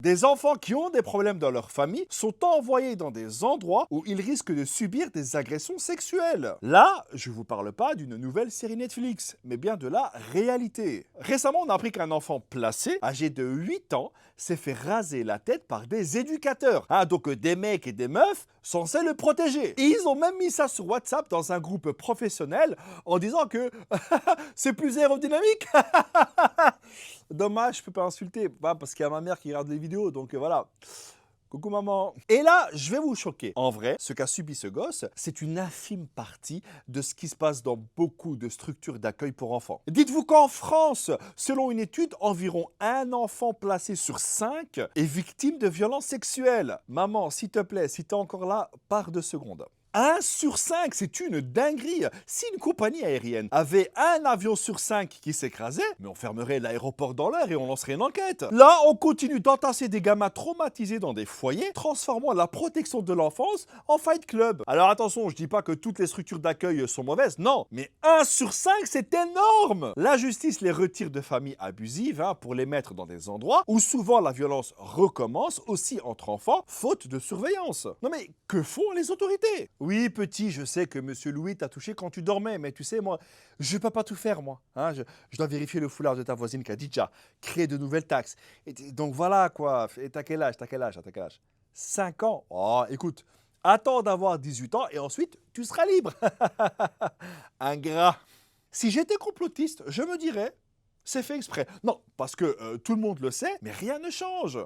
Des enfants qui ont des problèmes dans leur famille sont envoyés dans des endroits où ils risquent de subir des agressions sexuelles. Là, je ne vous parle pas d'une nouvelle série Netflix, mais bien de la réalité. Récemment, on a appris qu'un enfant placé, âgé de 8 ans, s'est fait raser la tête par des éducateurs. Donc des mecs et des meufs censés le protéger. Et ils ont même mis ça sur WhatsApp dans un groupe professionnel en disant que c'est plus aérodynamique. Dommage, je peux pas insulter, parce qu'il y a ma mère qui regarde les vidéos, donc voilà. Coucou maman. Et là, je vais vous choquer. En vrai, ce qu'a subi ce gosse, c'est une infime partie de ce qui se passe dans beaucoup de structures d'accueil pour enfants. Dites-vous qu'en France, selon une étude, environ un enfant placé sur 5 est victime de violences sexuelles. Maman, s'il te plaît, si t'es encore là, pars 2 secondes. 1 sur 5, c'est une dinguerie. Si une compagnie aérienne avait un avion sur 5 qui s'écrasait, mais on fermerait l'aéroport dans l'air et on lancerait une enquête. Là, on continue d'entasser des gamins traumatisés dans des foyers, transformant la protection de l'enfance en fight club. Alors attention, je dis pas que toutes les structures d'accueil sont mauvaises, non, mais 1 sur 5, c'est énorme. La justice les retire de familles abusives pour les mettre dans des endroits où souvent la violence recommence aussi entre enfants, faute de surveillance. Non mais que font les autorités ? Oui, petit, je sais que Monsieur Louis t'a touché quand tu dormais, mais tu sais, moi, je peux pas tout faire, moi. Je dois vérifier le foulard de ta voisine Khadija, créer de nouvelles taxes. Donc voilà, quoi. Et t'as quel âge? T'as quel âge? T'as quel âge? 5 ans. Oh, écoute, attends d'avoir 18 ans et ensuite, tu seras libre. Ingrat. Si j'étais complotiste, je me dirais, c'est fait exprès. Non, parce que tout le monde le sait, mais rien ne change.